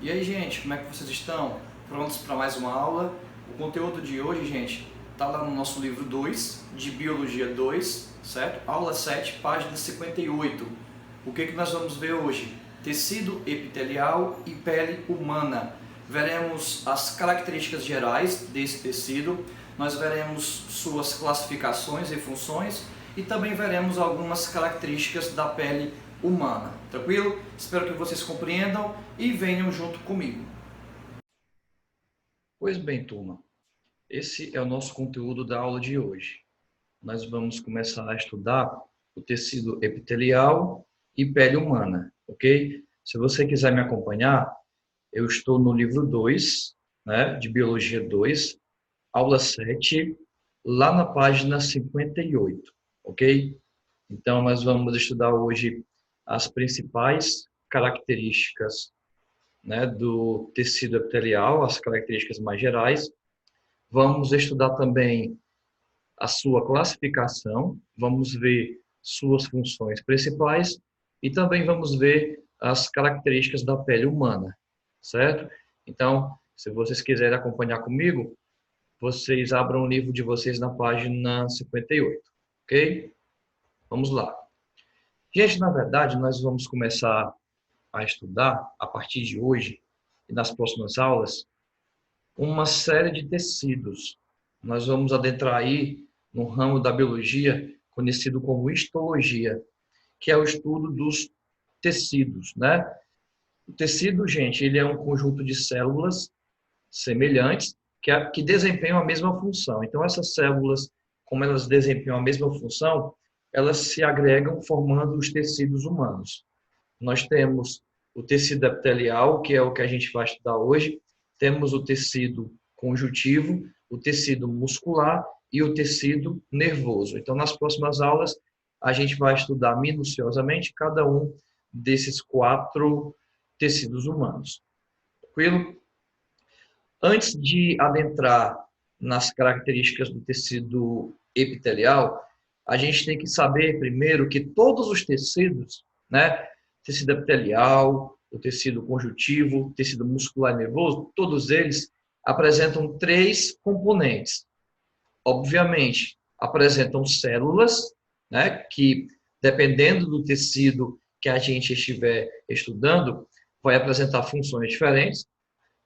E aí, gente, como é que vocês estão? Prontos para mais uma aula? O conteúdo de hoje, gente, está lá no nosso livro 2, de Biologia 2, certo? Aula 7, página 58. O que nós vamos ver hoje? Tecido epitelial e pele humana. Veremos as características gerais desse tecido, nós veremos suas classificações e funções e também veremos algumas características da pele humana. Tranquilo? Espero que vocês compreendam e venham junto comigo. Pois bem, turma, esse é o nosso conteúdo da aula de hoje. Nós vamos começar a estudar o tecido epitelial e pele humana, ok? Se você quiser me acompanhar, eu estou no livro 2, né, de Biologia 2, aula 7, lá na página 58, ok? Então, nós vamos estudar hoje as principais características, né, do tecido epitelial, as características mais gerais. Vamos estudar também a sua classificação, vamos ver suas funções principais e também vamos ver as características da pele humana, certo? Então, se vocês quiserem acompanhar comigo, vocês abram o livro de vocês na página 58, ok? Vamos lá. Gente, na verdade, nós vamos começar a estudar, a partir de hoje e nas próximas aulas, uma série de tecidos. Nós vamos adentrar aí no ramo da biologia conhecido como histologia, que é o estudo dos tecidos, né? O tecido, gente, ele é um conjunto de células semelhantes que desempenham a mesma função. Então, essas células, como elas desempenham a mesma função, elas se agregam formando os tecidos humanos. Nós temos o tecido epitelial, que é o que a gente vai estudar hoje, temos o tecido conjuntivo, o tecido muscular e o tecido nervoso. Então, nas próximas aulas, a gente vai estudar minuciosamente cada um desses 4 tecidos humanos. Tranquilo? Antes de adentrar nas características do tecido epitelial, a gente tem que saber primeiro que todos os tecidos, né, tecido epitelial, o tecido conjuntivo, o tecido muscular e nervoso, todos eles apresentam 3 componentes. Obviamente, apresentam células, né, que dependendo do tecido que a gente estiver estudando, vai apresentar funções diferentes.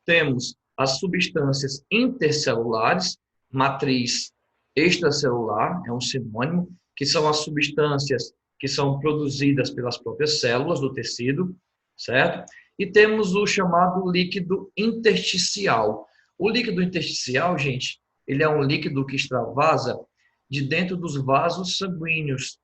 Temos as substâncias intercelulares, matriz extracelular, é um sinônimo, que são as substâncias que são produzidas pelas próprias células do tecido, certo? E temos o chamado líquido intersticial. O líquido intersticial, gente, ele é um líquido que extravasa de dentro dos vasos sanguíneos,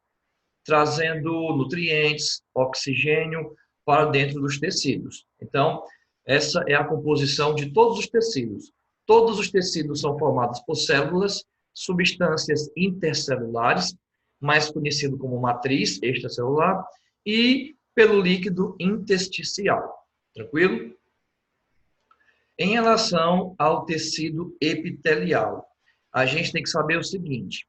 trazendo nutrientes, oxigênio para dentro dos tecidos. Então, essa é a composição de todos os tecidos. Todos os tecidos são formados por células, substâncias intercelulares, mais conhecido como matriz extracelular, e pelo líquido intersticial. Tranquilo? Em relação ao tecido epitelial, a gente tem que saber o seguinte: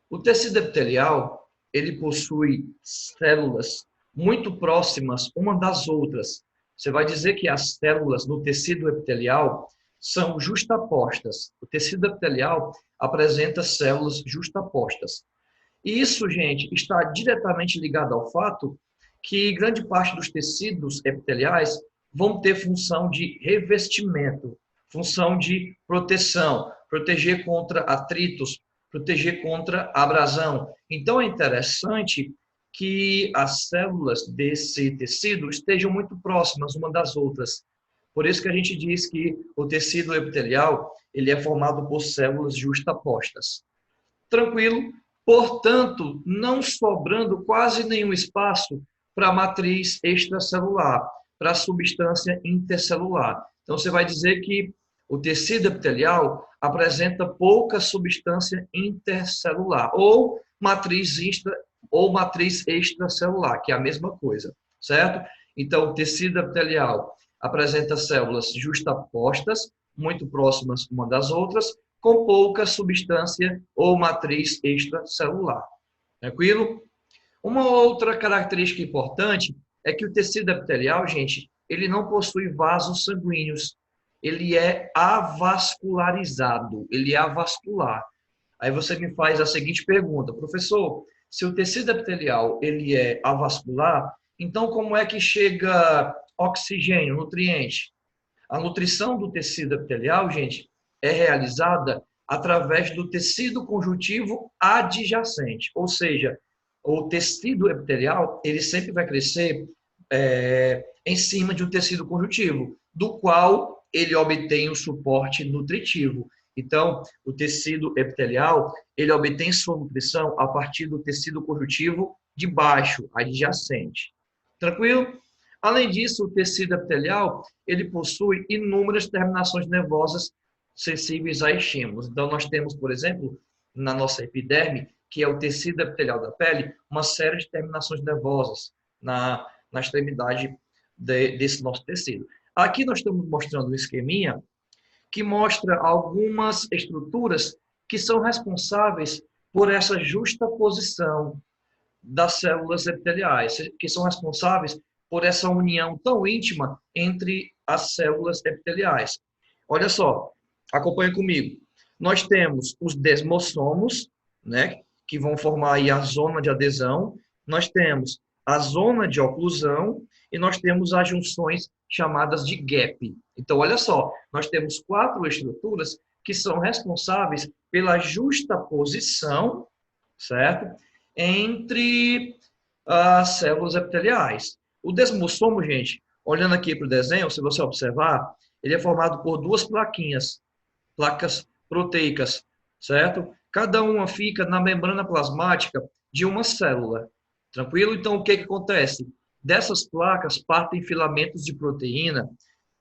o tecido epitelial, ele possui células muito próximas uma das outras. Você vai dizer que as células no tecido epitelial são justapostas. O tecido epitelial apresenta células justapostas. E isso, gente, está diretamente ligado ao fato que grande parte dos tecidos epiteliais vão ter função de revestimento, função de proteção, proteger contra atritos, proteger contra abrasão. Então é interessante que as células desse tecido estejam muito próximas uma das outras. Por isso que a gente diz que o tecido epitelial ele é formado por células justapostas. Tranquilo? Portanto, não sobrando quase nenhum espaço para a matriz extracelular, para a substância intercelular. Então, você vai dizer que o tecido epitelial apresenta pouca substância intercelular, ou matriz extracelular, que é a mesma coisa, certo? Então, o tecido epitelial apresenta células justapostas, muito próximas uma das outras, com pouca substância ou matriz extracelular. Tranquilo? Uma outra característica importante é que o tecido epitelial, gente, ele não possui vasos sanguíneos. Ele é avascularizado, ele é avascular. Aí você me faz a seguinte pergunta: professor, se o tecido epitelial ele é avascular, então como é que chega oxigênio, nutriente? A nutrição do tecido epitelial, gente, é realizada através do tecido conjuntivo adjacente, ou seja, o tecido epitelial ele sempre vai crescer em cima de um tecido conjuntivo, do qual ele obtém o suporte nutritivo. Então, o tecido epitelial, ele obtém sua nutrição a partir do tecido conjuntivo de baixo, adjacente. Tranquilo? Além disso, o tecido epitelial, ele possui inúmeras terminações nervosas sensíveis a estímulos. Então, nós temos, por exemplo, na nossa epiderme, que é o tecido epitelial da pele, uma série de terminações nervosas na extremidade desse nosso tecido. Aqui nós estamos mostrando um esqueminha que mostra algumas estruturas que são responsáveis por essa justaposição das células epiteliais, que são responsáveis por essa união tão íntima entre as células epiteliais. Olha só, acompanha comigo. Nós temos os desmossomos, né, que vão formar aí a zona de adesão. Nós temos a zona de oclusão e nós temos as junções chamadas de gap. Então, olha só, nós temos 4 estruturas que são responsáveis pela justaposição, certo? Entre as células epiteliais. O desmossomo, gente, olhando aqui para o desenho, se você observar, ele é formado por 2 plaquinhas, placas proteicas, certo? Cada uma fica na membrana plasmática de uma célula. Tranquilo? Então, o que acontece? Dessas placas partem filamentos de proteína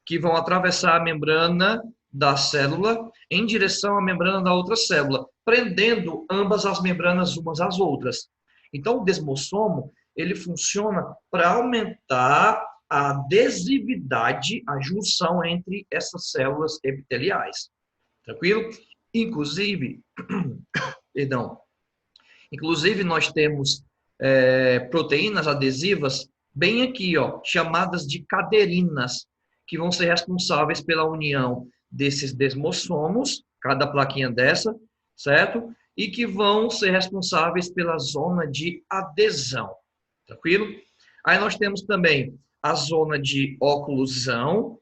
que vão atravessar a membrana da célula em direção à membrana da outra célula, prendendo ambas as membranas umas às outras. Então, o desmossomo, ele funciona para aumentar a adesividade, a junção entre essas células epiteliais. Tranquilo? Inclusive, perdão, inclusive nós temos proteínas adesivas bem aqui, ó, chamadas de caderinas, que vão ser responsáveis pela união desses desmossomos, cada plaquinha dessa, certo? E que vão ser responsáveis pela zona de adesão, tranquilo? Aí nós temos também a zona de oclusão,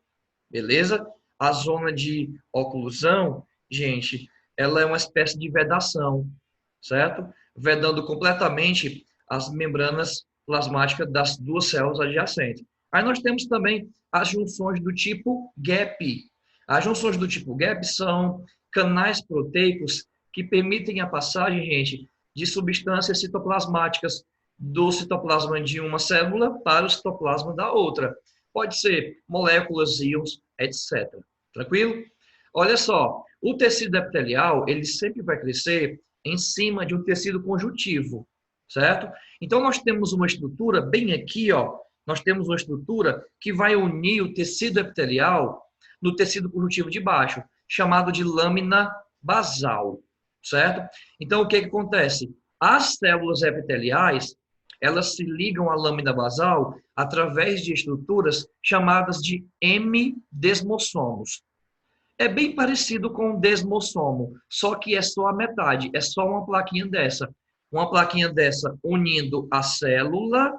beleza? A zona de oclusão, gente, ela é uma espécie de vedação, certo? Vedando completamente as membranas plasmáticas das 2 células adjacentes. Aí nós temos também as junções do tipo gap. As junções do tipo gap são canais proteicos que permitem a passagem, gente, de substâncias citoplasmáticas do citoplasma de uma célula para o citoplasma da outra. Pode ser moléculas, íons, etc. Tranquilo? Olha só, o tecido epitelial, ele sempre vai crescer em cima de um tecido conjuntivo, certo? Então, nós temos uma estrutura bem aqui, ó, nós temos uma estrutura que vai unir o tecido epitelial no tecido conjuntivo de baixo, chamado de lâmina basal, certo? Então, o que acontece? As células epiteliais, elas se ligam à lâmina basal através de estruturas chamadas de hemidesmossomos. É bem parecido com o desmossomo, só que é só a metade, é só uma plaquinha dessa. Uma plaquinha dessa unindo a célula,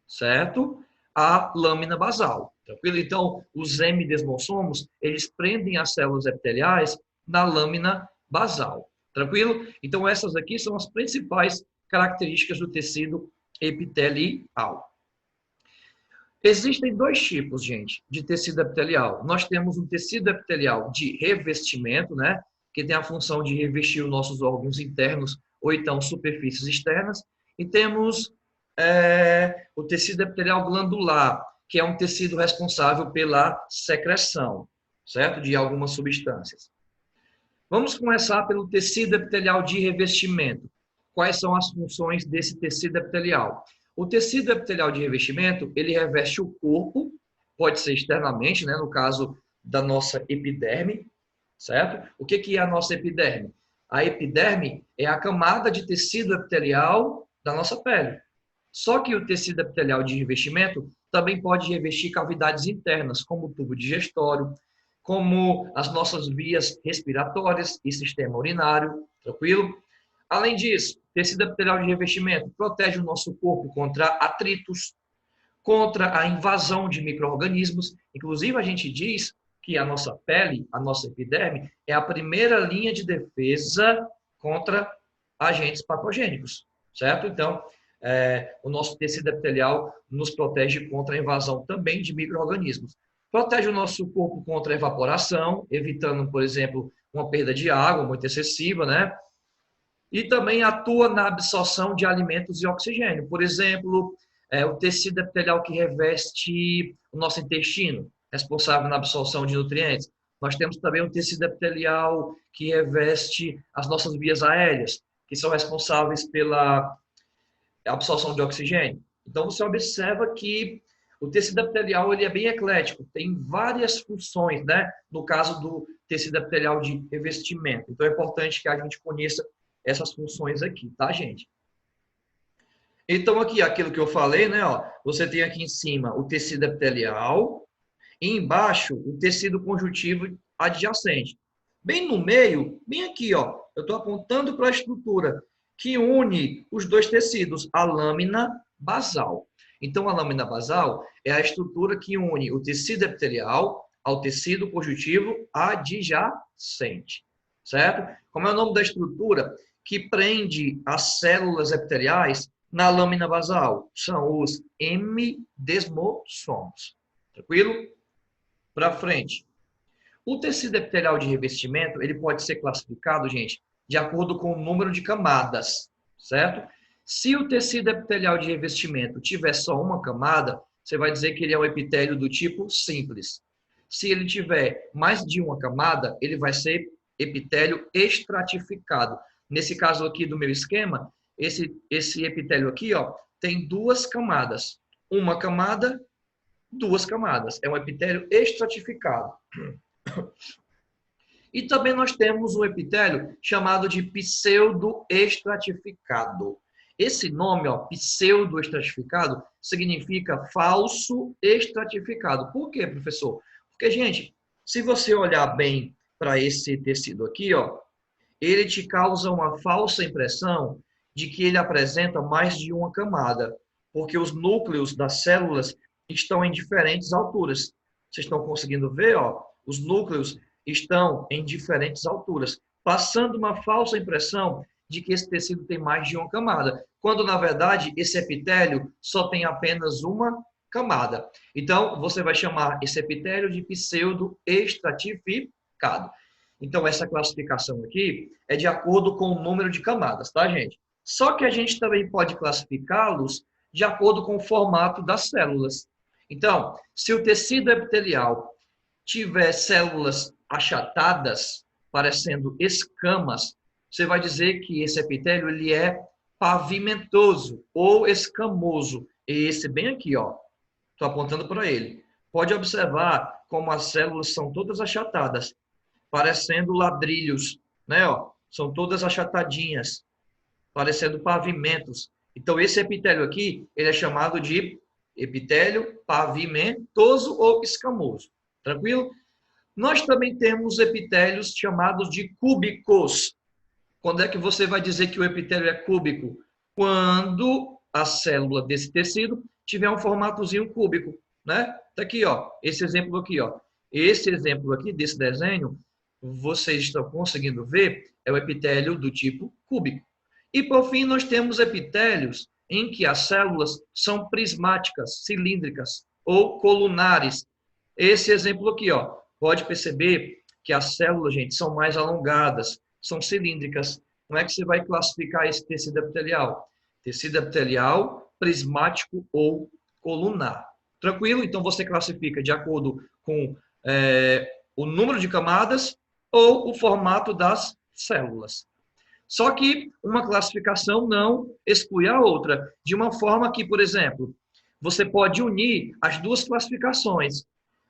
certo? A lâmina basal. Tranquilo? Então, os hemidesmossomos, eles prendem as células epiteliais na lâmina basal. Tranquilo? Então, essas aqui são as principais características do tecido epitelial. Existem 2 tipos, gente, de tecido epitelial. Nós temos um tecido epitelial de revestimento, né? Que tem a função de revestir os nossos órgãos internos ou então superfícies externas. E temos o tecido epitelial glandular, que é um tecido responsável pela secreção, certo? De algumas substâncias. Vamos começar pelo tecido epitelial de revestimento. Quais são as funções desse tecido epitelial? O tecido epitelial de revestimento, ele reveste o corpo, pode ser externamente, né, no caso da nossa epiderme, certo? O que é a nossa epiderme? A epiderme é a camada de tecido epitelial da nossa pele, Só que o tecido epitelial de revestimento também pode revestir cavidades internas, como o tubo digestório, como as nossas vias respiratórias e sistema urinário, tranquilo? Além disso, tecido epitelial de revestimento protege o nosso corpo contra atritos, contra a invasão de micro-organismos. Inclusive, a gente diz que a nossa pele, a nossa epiderme, é a primeira linha de defesa contra agentes patogênicos, certo? Então, o nosso tecido epitelial nos protege contra a invasão também de micro-organismos. Protege o nosso corpo contra a evaporação, evitando, por exemplo, uma perda de água muito excessiva, né? E também atua na absorção de alimentos e oxigênio. Por exemplo, o tecido epitelial que reveste o nosso intestino, responsável na absorção de nutrientes. Nós temos também o tecido epitelial que reveste as nossas vias aéreas, que são responsáveis pela absorção de oxigênio. Então, você observa que o tecido epitelial ele é bem eclético, tem várias funções, né? No caso do tecido epitelial de revestimento. Então, é importante que a gente conheça essas funções aqui, tá, gente? Então, aqui, aquilo que eu falei, né? Ó, você tem aqui em cima o tecido epitelial e embaixo o tecido conjuntivo adjacente. Bem no meio, bem aqui, ó, eu estou apontando para a estrutura que une os dois tecidos, a lâmina basal. Então, a lâmina basal é a estrutura que une o tecido epitelial ao tecido conjuntivo adjacente, certo? Como é o nome da estrutura que prende as células epiteliais na lâmina basal? São os hemidesmossomos. Tranquilo? Para frente. O tecido epitelial de revestimento, ele pode ser classificado, gente, de acordo com o número de camadas, certo? Se o tecido epitelial de revestimento tiver só uma camada, você vai dizer que ele é um epitélio do tipo simples. Se ele tiver mais de uma camada, ele vai ser epitélio estratificado. Nesse caso aqui do meu esquema, esse epitélio aqui, ó, tem duas camadas. Uma camada, duas camadas. É um epitélio estratificado. E também nós temos um epitélio chamado de pseudoestratificado. Esse nome, ó, pseudoestratificado, significa falso estratificado. Por quê, professor? Porque, gente, se você olhar bem para esse tecido aqui, ó, ele te causa uma falsa impressão de que ele apresenta mais de uma camada, porque os núcleos das células estão em diferentes alturas. Vocês estão conseguindo ver, ó? Os núcleos estão em diferentes alturas, passando uma falsa impressão de que esse tecido tem mais de uma camada, quando, na verdade, esse epitélio só tem apenas uma camada. Então, você vai chamar esse epitélio de pseudoestratificado. Então, essa classificação aqui é de acordo com o número de camadas, tá, gente? Só que a gente também pode classificá-los de acordo com o formato das células. Então, se o tecido epitelial tiver células achatadas, parecendo escamas, você vai dizer que esse epitélio ele é pavimentoso ou escamoso. Esse bem aqui, ó. Estou apontando para ele. Pode observar como as células são todas achatadas, parecendo ladrilhos, né? Ó, são todas achatadinhas, parecendo pavimentos. Então, esse epitélio aqui, ele é chamado de epitélio pavimentoso ou escamoso. Tranquilo? Nós também temos epitélios chamados de cúbicos. Quando é que você vai dizer que o epitélio é cúbico? Quando a célula desse tecido tiver um formatozinho cúbico, né? Tá aqui, ó, esse exemplo aqui, ó. Esse exemplo aqui desse desenho, vocês estão conseguindo ver, é o epitélio do tipo cúbico. E, por fim, nós temos epitélios em que as células são prismáticas, cilíndricas ou colunares. Esse exemplo aqui, ó, pode perceber que as células, gente, são mais alongadas, são cilíndricas. Como é que você vai classificar esse tecido epitelial? Tecido epitelial, prismático ou colunar. Tranquilo? Então, você classifica de acordo com o número de camadas ou o formato das células. Só que uma classificação não exclui a outra, de uma forma que, por exemplo, você pode unir as duas classificações.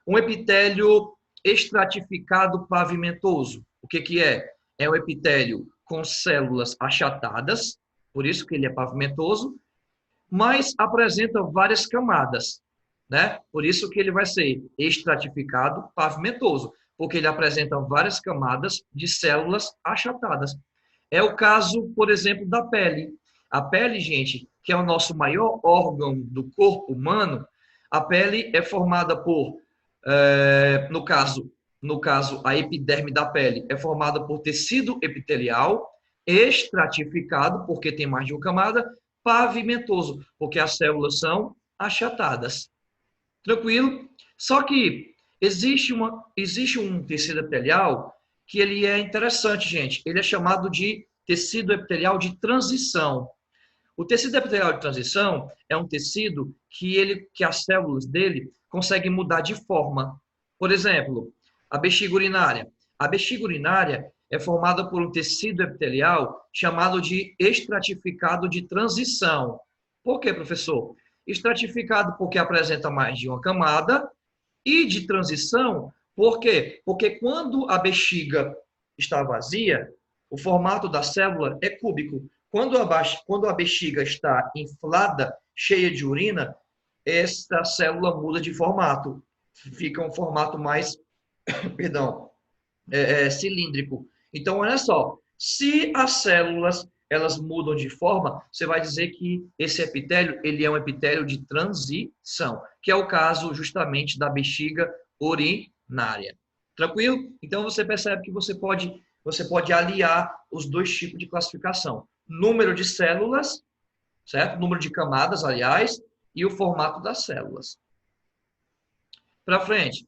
Um epitélio estratificado pavimentoso. O que é? É um epitélio com células achatadas, por isso que ele é pavimentoso, mas apresenta várias camadas, né? Por isso que ele vai ser estratificado pavimentoso, porque ele apresenta várias camadas de células achatadas. É o caso, por exemplo, da pele. A pele, gente, que é o nosso maior órgão do corpo humano, a pele é formada por, no caso, a epiderme da pele é formada por tecido epitelial, estratificado, porque tem mais de uma camada, pavimentoso, porque as células são achatadas. Tranquilo? Só que existe um tecido epitelial que ele é interessante, gente. Ele é chamado de tecido epitelial de transição. O tecido epitelial de transição é um tecido que as células dele conseguem mudar de forma. Por exemplo, a bexiga urinária. A bexiga urinária é formada por um tecido epitelial chamado de estratificado de transição. Por quê, professor? Estratificado porque apresenta mais de uma camada e de transição, por quê? Porque quando a bexiga está vazia, o formato da célula é cúbico. Quando a bexiga está inflada, cheia de urina, essa célula muda de formato. Fica um formato mais, perdão, cilíndrico. Então, olha só, se as células elas mudam de forma, você vai dizer que esse epitélio ele é um epitélio de transição, que é o caso justamente da bexiga urinária. Tranquilo? Então você percebe que você pode aliar os dois tipos de classificação: número de células, certo? Número de camadas, aliás, e o formato das células. Para frente.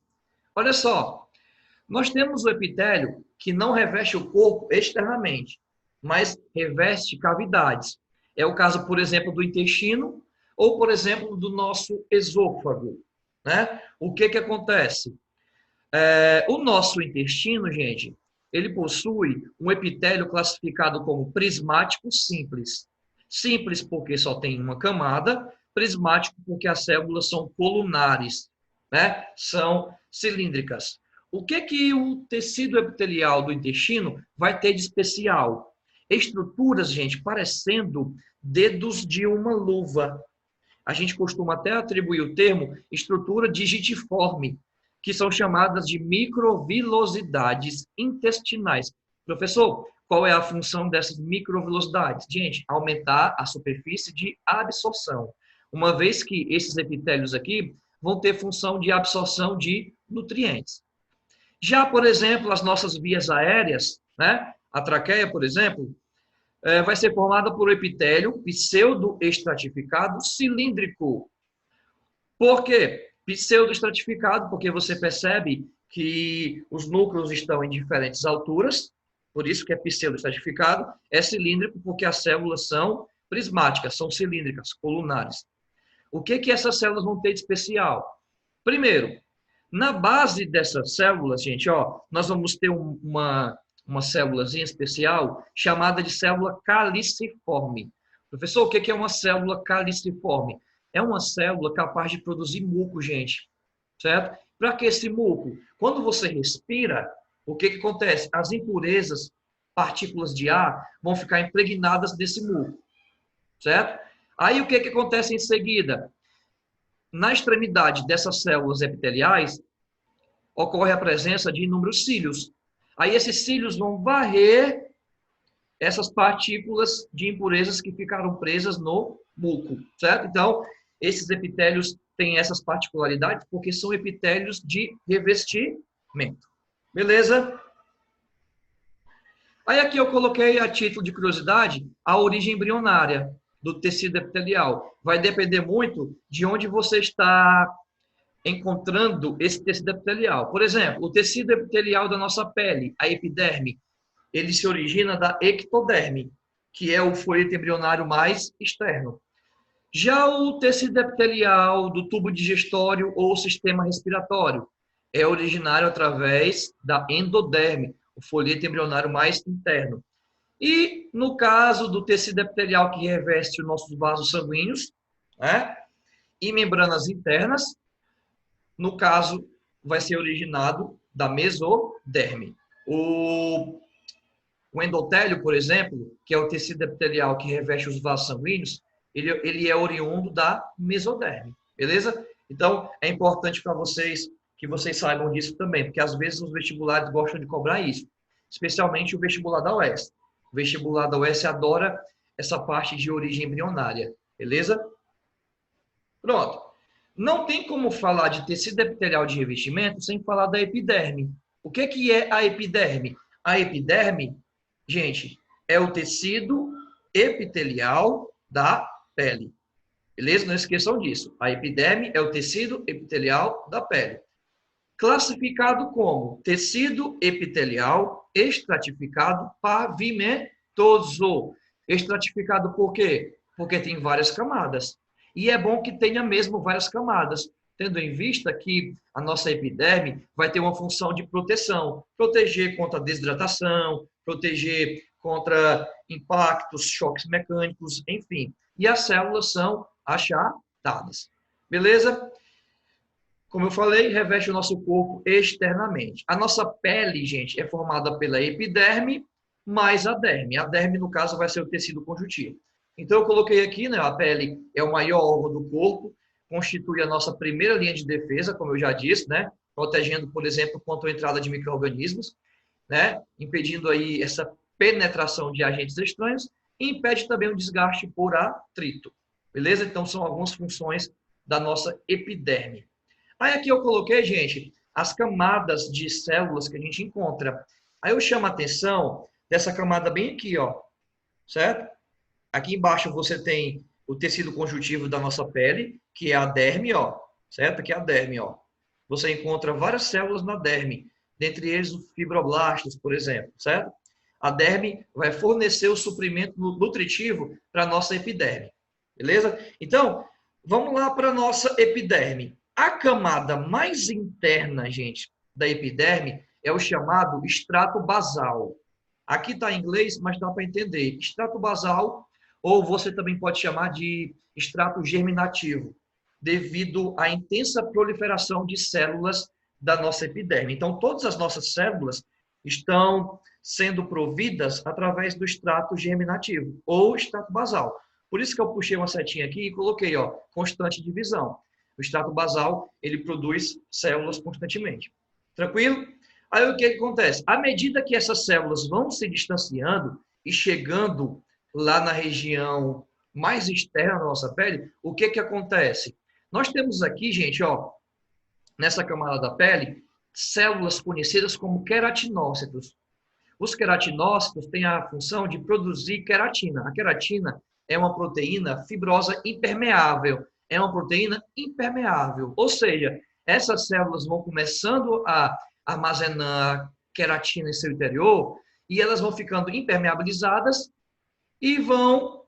Olha só, nós temos o epitélio que não reveste o corpo externamente, mas reveste cavidades. É o caso, por exemplo, do intestino ou, por exemplo, do nosso esôfago. Né? O que acontece? O nosso intestino, gente, ele possui um epitélio classificado como prismático simples. Simples porque só tem uma camada, prismático porque as células são colunares, né? São cilíndricas. O que o tecido epitelial do intestino vai ter de especial? Estruturas, gente, parecendo dedos de uma luva. A gente costuma até atribuir o termo estrutura digitiforme, que são chamadas de microvilosidades intestinais. Professor, qual é a função dessas microvilosidades? Gente, aumentar a superfície de absorção. Uma vez que esses epitélios aqui vão ter função de absorção de nutrientes. Já, por exemplo, as nossas vias aéreas, né? A traqueia, por exemplo, vai ser formada por epitélio pseudoestratificado cilíndrico. Por quê? Pseudoestratificado, porque você percebe que os núcleos estão em diferentes alturas, por isso que é pseudoestratificado. É cilíndrico porque as células são prismáticas, são cilíndricas, colunares. O que essas células vão ter de especial? Primeiro, na base dessas células, gente, ó, nós vamos ter uma célulazinha especial chamada de célula caliciforme. Professor, o que é uma célula caliciforme? É uma célula capaz de produzir muco, gente. Certo? Para que esse muco? Quando você respira, o que acontece? As impurezas, partículas de ar, vão ficar impregnadas desse muco. Certo? Aí o que acontece em seguida? Na extremidade dessas células epiteliais, ocorre a presença de inúmeros cílios. Aí esses cílios vão varrer essas partículas de impurezas que ficaram presas no muco, certo? Então, esses epitélios têm essas particularidades porque são epitélios de revestimento. Beleza? Aí aqui eu coloquei a título de curiosidade a origem embrionária do tecido epitelial. Vai depender muito de onde você está encontrando esse tecido epitelial. Por exemplo, o tecido epitelial da nossa pele, a epiderme, ele se origina da ectoderme, que é o folheto embrionário mais externo. Já o tecido epitelial do tubo digestório ou sistema respiratório é originário através da endoderme, o folheto embrionário mais interno. E no caso do tecido epitelial que reveste os nossos vasos sanguíneos, né, e membranas internas, no caso, vai ser originado da mesoderme. O endotélio, por exemplo, que é o tecido epitelial que reveste os vasos sanguíneos, ele é oriundo da mesoderme, beleza? Então, é importante para vocês que vocês saibam disso também, porque às vezes os vestibulares gostam de cobrar isso, especialmente o vestibular da UES. O vestibular da UES adora essa parte de origem embrionária, beleza? Pronto. Não tem como falar de tecido epitelial de revestimento sem falar da epiderme. O que é a epiderme? A epiderme, gente, é o tecido epitelial da pele. Beleza? Não esqueçam disso. A epiderme é o tecido epitelial da pele. Classificado como tecido epitelial estratificado pavimentoso. Estratificado por quê? Porque tem várias camadas. E é bom que tenha mesmo várias camadas, tendo em vista que a nossa epiderme vai ter uma função de proteção. Proteger contra desidratação, proteger contra impactos, choques mecânicos, enfim. E as células são achatadas. Beleza? Como eu falei, reveste o nosso corpo externamente. A nossa pele, gente, é formada pela epiderme mais a derme. A derme, no caso, vai ser o tecido conjuntivo. Então, eu coloquei aqui, né, a pele é o maior órgão do corpo, constitui a nossa primeira linha de defesa, como eu já disse, né, protegendo, por exemplo, contra a entrada de micro-organismos, né, impedindo aí essa penetração de agentes estranhos e impede também o desgaste por atrito. Beleza? Então, são algumas funções da nossa epiderme. Aí aqui eu coloquei, gente, as camadas de células que a gente encontra. Aí eu chamo a atenção dessa camada bem aqui, ó, certo? Aqui embaixo você tem o tecido conjuntivo da nossa pele, que é a derme, ó, certo? Aqui é a derme, ó. Você encontra várias células na derme, dentre eles os fibroblastos, por exemplo, certo? A derme vai fornecer o suprimento nutritivo para a nossa epiderme, beleza? Então, vamos lá para a nossa epiderme. A camada mais interna, gente, da epiderme é o chamado estrato basal. Aqui está em inglês, mas dá para entender. Estrato basal, ou você também pode chamar de estrato germinativo, devido à intensa proliferação de células da nossa epiderme. Então, todas as nossas células estão sendo providas através do estrato germinativo, ou estrato basal. Por isso que eu puxei uma setinha aqui e coloquei, ó, constante divisão. O estrato basal, ele produz células constantemente. Tranquilo? Aí o que acontece? À medida que essas células vão se distanciando e chegando lá na região mais externa da nossa pele, o que acontece? Nós temos aqui, gente, ó, nessa camada da pele, células conhecidas como queratinócitos. Os queratinócitos têm a função de produzir queratina. A queratina é uma proteína fibrosa impermeável. É uma proteína impermeável. Ou seja, essas células vão começando a armazenar queratina em seu interior e elas vão ficando impermeabilizadas e vão,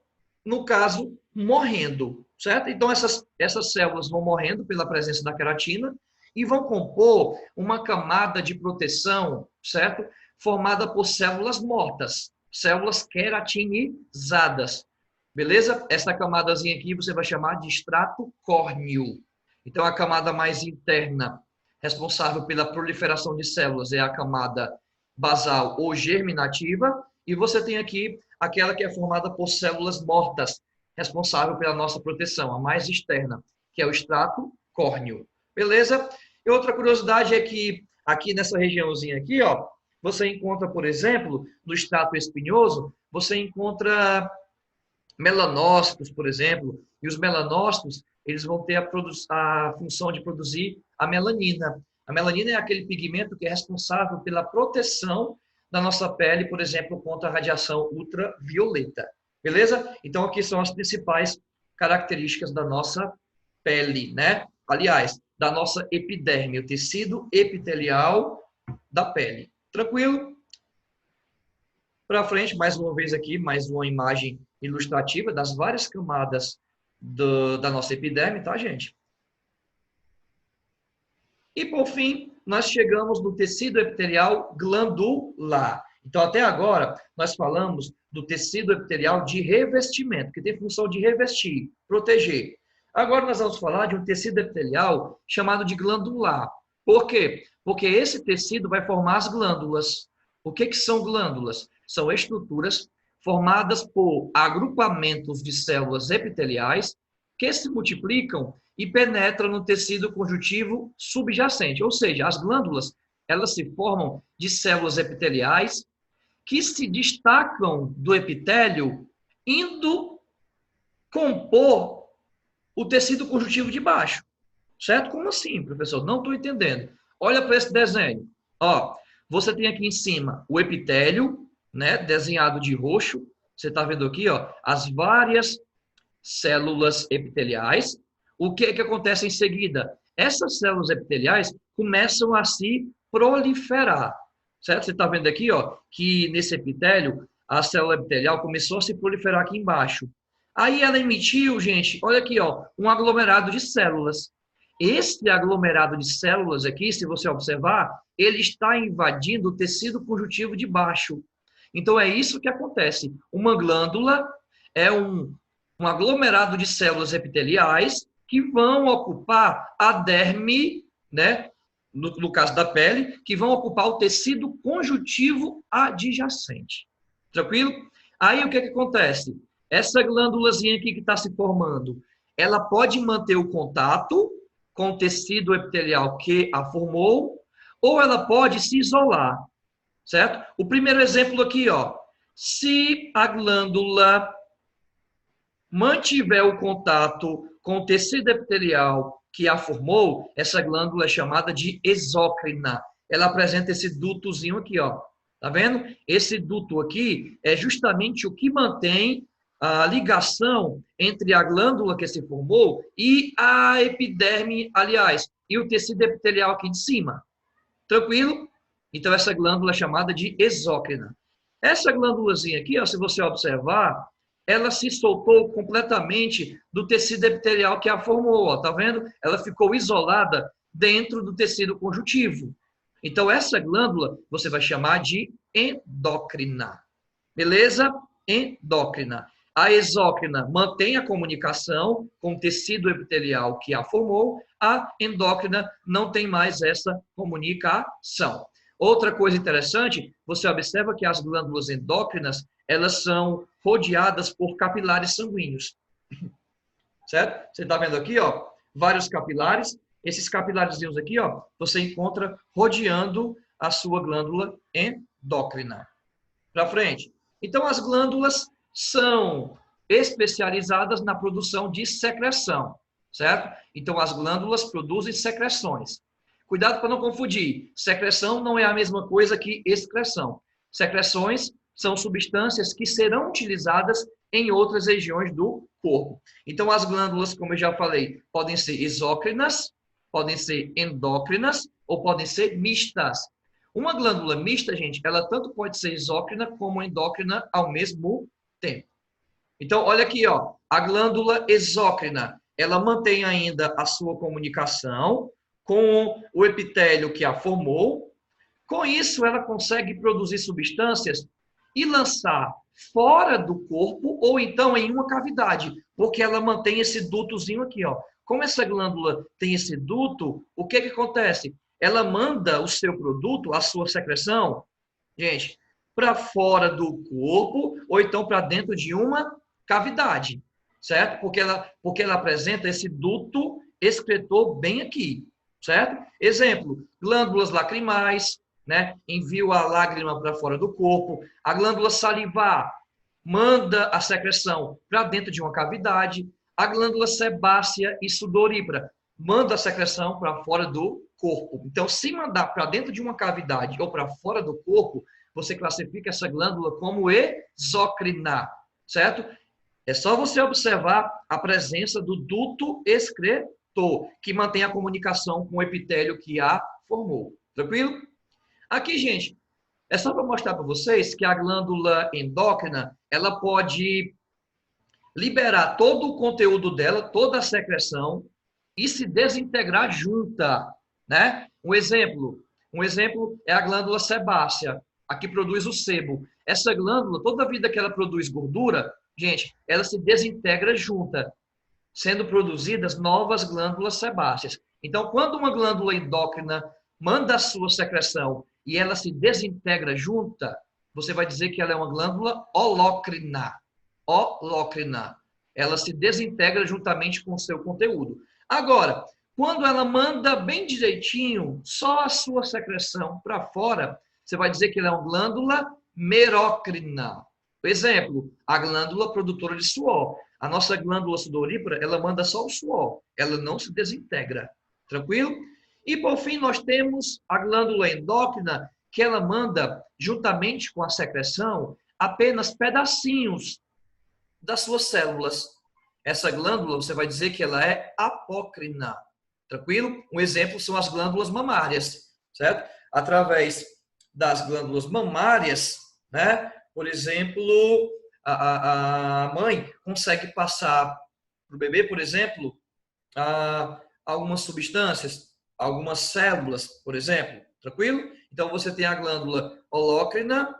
no caso, morrendo, certo? Então, essas células vão morrendo pela presença da queratina e vão compor uma camada de proteção, certo? Formada por células mortas, células queratinizadas. Beleza? Essa camadazinha aqui você vai chamar de estrato córneo. Então, a camada mais interna, responsável pela proliferação de células, é a camada basal ou germinativa. E você tem aqui aquela que é formada por células mortas, responsável pela nossa proteção, a mais externa, que é o estrato córneo. Beleza? E outra curiosidade é que aqui nessa regiãozinha aqui, ó, você encontra, por exemplo, no estrato espinhoso, você encontra melanócitos, por exemplo, e os melanócitos, eles vão ter a função de produzir a melanina. A melanina é aquele pigmento que é responsável pela proteção da nossa pele, por exemplo, contra a radiação ultravioleta. Beleza? Então, aqui são as principais características da nossa pele, né? Aliás, da nossa epiderme, o tecido epitelial da pele. Tranquilo? Para frente, mais uma vez aqui, mais uma imagem ilustrativa das várias camadas da nossa epiderme, tá, gente? E, por fim, nós chegamos no tecido epitelial glandular. Então, até agora, nós falamos do tecido epitelial de revestimento, que tem função de revestir, proteger. Agora, nós vamos falar de um tecido epitelial chamado de glandular. Por quê? Porque esse tecido vai formar as glândulas. O que são glândulas? São estruturas formadas por agrupamentos de células epiteliais que se multiplicam e penetram no tecido conjuntivo subjacente. Ou seja, as glândulas, elas se formam de células epiteliais que se destacam do epitélio indo compor o tecido conjuntivo de baixo. Certo? Como assim, professor? Não estou entendendo. Olha para esse desenho. Ó, você tem aqui em cima o epitélio, né, desenhado de roxo. Você está vendo aqui, ó, as várias células epiteliais. O que acontece em seguida? Essas células epiteliais começam a se proliferar. Certo? Você está vendo aqui, ó, que nesse epitélio, a célula epitelial começou a se proliferar aqui embaixo. Aí ela emitiu, gente, olha aqui, ó, um aglomerado de células. Esse aglomerado de células aqui, se você observar, ele está invadindo o tecido conjuntivo de baixo. Então, é isso que acontece. Uma glândula é um aglomerado de células epiteliais que vão ocupar a derme, né? No caso da pele, que vão ocupar o tecido conjuntivo adjacente. Tranquilo? Aí, o que acontece? Essa glândulazinha aqui que está se formando, ela pode manter o contato com o tecido epitelial que a formou, ou ela pode se isolar, certo? O primeiro exemplo aqui, ó, se a glândula mantiver o contato com o tecido epitelial que a formou, essa glândula é chamada de exócrina. Ela apresenta esse dutozinho aqui, ó. Tá vendo? Esse duto aqui é justamente o que mantém a ligação entre a glândula que se formou e a epiderme, aliás, e o tecido epitelial aqui de cima. Tranquilo? Então, essa glândula é chamada de exócrina. Essa glândulazinha aqui, ó, se você observar, ela se soltou completamente do tecido epitelial que a formou, ó, tá vendo? Ela ficou isolada dentro do tecido conjuntivo. Então, essa glândula você vai chamar de endócrina. Beleza? Endócrina. A exócrina mantém a comunicação com o tecido epitelial que a formou, a endócrina não tem mais essa comunicação. Outra coisa interessante, você observa que as glândulas endócrinas, elas são rodeadas por capilares sanguíneos. Certo? Você está vendo aqui, ó, vários capilares. Esses capilarezinhos aqui, ó, você encontra rodeando a sua glândula endócrina. Para frente. Então, as glândulas são especializadas na produção de secreção, certo? Então, as glândulas produzem secreções. Cuidado para não confundir. Secreção não é a mesma coisa que excreção. Secreções são substâncias que serão utilizadas em outras regiões do corpo. Então, as glândulas, como eu já falei, podem ser exócrinas, podem ser endócrinas ou podem ser mistas. Uma glândula mista, gente, ela tanto pode ser exócrina como endócrina ao mesmo tempo. Então, olha aqui, ó, a glândula exócrina, ela mantém ainda a sua comunicação com o epitélio que a formou. Com isso, ela consegue produzir substâncias e lançar fora do corpo ou então em uma cavidade, porque ela mantém esse dutozinho aqui, ó. Como essa glândula tem esse duto, o que acontece? Ela manda o seu produto, a sua secreção, gente, para fora do corpo ou então para dentro de uma cavidade, certo? Porque ela apresenta esse duto excretor bem aqui, certo? Exemplo, glândulas lacrimais, né? Envia a lágrima para fora do corpo. A glândula salivar manda a secreção para dentro de uma cavidade. A glândula sebácea e sudorípara manda a secreção para fora do corpo. Então, se mandar para dentro de uma cavidade ou para fora do corpo, você classifica essa glândula como exócrina, certo? É só você observar a presença do duto excretor, que mantém a comunicação com o epitélio que a formou. Tranquilo? Aqui, gente, é só para mostrar para vocês que a glândula endócrina, ela pode liberar todo o conteúdo dela, toda a secreção, e se desintegrar junta, né? Um exemplo é a glândula sebácea, a que produz o sebo. Essa glândula, toda a vida que ela produz gordura, gente, ela se desintegra junta, sendo produzidas novas glândulas sebáceas. Então, quando uma glândula endócrina manda a sua secreção e ela se desintegra junta, você vai dizer que ela é uma glândula holócrina. Holócrina. Ela se desintegra juntamente com o seu conteúdo. Agora, quando ela manda bem direitinho só a sua secreção para fora, você vai dizer que ela é uma glândula merócrina. Por exemplo, a glândula produtora de suor. A nossa glândula sudorípara, ela manda só o suor. Ela não se desintegra. Tranquilo? E, por fim, nós temos a glândula endócrina, que ela manda, juntamente com a secreção, apenas pedacinhos das suas células. Essa glândula, você vai dizer que ela é apócrina. Tranquilo? Um exemplo são as glândulas mamárias, certo? Através das glândulas mamárias, né? Por exemplo, a mãe consegue passar para o bebê, por exemplo, algumas substâncias, algumas células, por exemplo. Tranquilo? Então, você tem a glândula holócrina,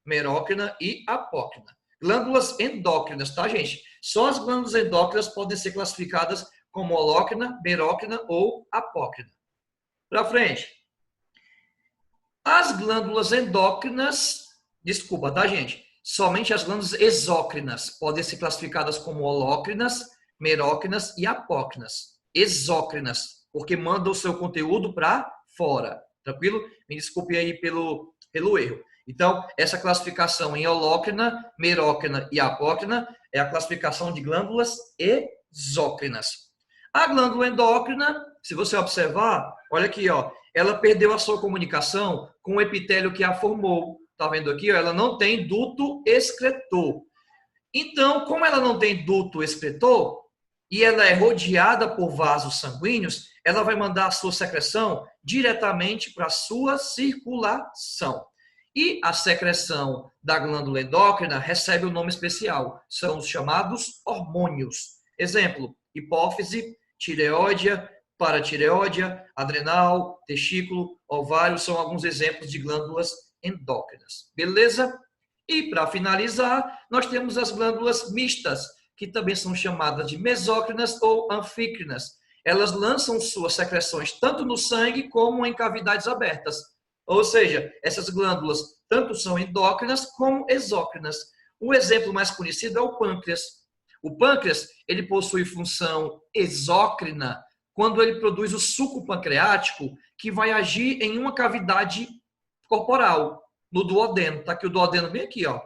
merócrina e apócrina. Glândulas endócrinas, tá, gente? Só as glândulas endócrinas podem ser classificadas como holócrina, merócrina ou apócrina. Para frente. As glândulas endócrinas, desculpa, tá, gente? Somente as glândulas exócrinas podem ser classificadas como holócrinas, merócrinas e apócrinas. Exócrinas, porque mandam o seu conteúdo para fora. Tranquilo? Me desculpe aí pelo erro. Então, essa classificação em holócrina, merócrina e apócrina é a classificação de glândulas exócrinas. A glândula endócrina, se você observar, olha aqui, ó, ela perdeu a sua comunicação com o epitélio que a formou. Tá vendo aqui? Ó, ela não tem duto excretor. Então, como ela não tem duto excretor e ela é rodeada por vasos sanguíneos, ela vai mandar a sua secreção diretamente para a sua circulação. E a secreção da glândula endócrina recebe um nome especial. São os chamados hormônios. Exemplo, hipófise, tireoide, paratireoide, adrenal, testículo, ovário, são alguns exemplos de glândulas endócrinas. Beleza? E para finalizar, nós temos as glândulas mistas, que também são chamadas de mesócrinas ou anfícrinas. Elas lançam suas secreções tanto no sangue como em cavidades abertas. Ou seja, essas glândulas tanto são endócrinas como exócrinas. O exemplo mais conhecido é o pâncreas. O pâncreas, ele possui função exócrina quando ele produz o suco pancreático que vai agir em uma cavidade corporal, no duodeno. Tá aqui o duodeno bem aqui, ó.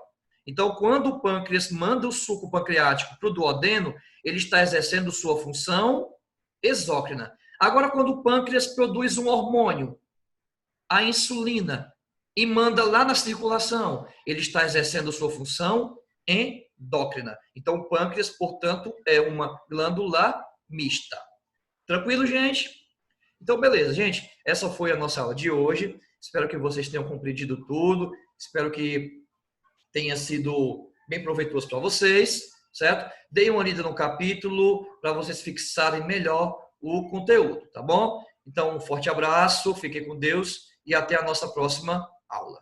Então, quando o pâncreas manda o suco pancreático para o duodeno, ele está exercendo sua função exócrina. Agora, quando o pâncreas produz um hormônio, a insulina, e manda lá na circulação, ele está exercendo sua função endócrina. Então, o pâncreas, portanto, é uma glândula mista. Tranquilo, gente? Então, beleza, gente. Essa foi a nossa aula de hoje. Espero que vocês tenham compreendido tudo. Espero que tenha sido bem proveitoso para vocês, certo? Deem uma lida no capítulo para vocês fixarem melhor o conteúdo, tá bom? Então, um forte abraço, fiquem com Deus e até a nossa próxima aula.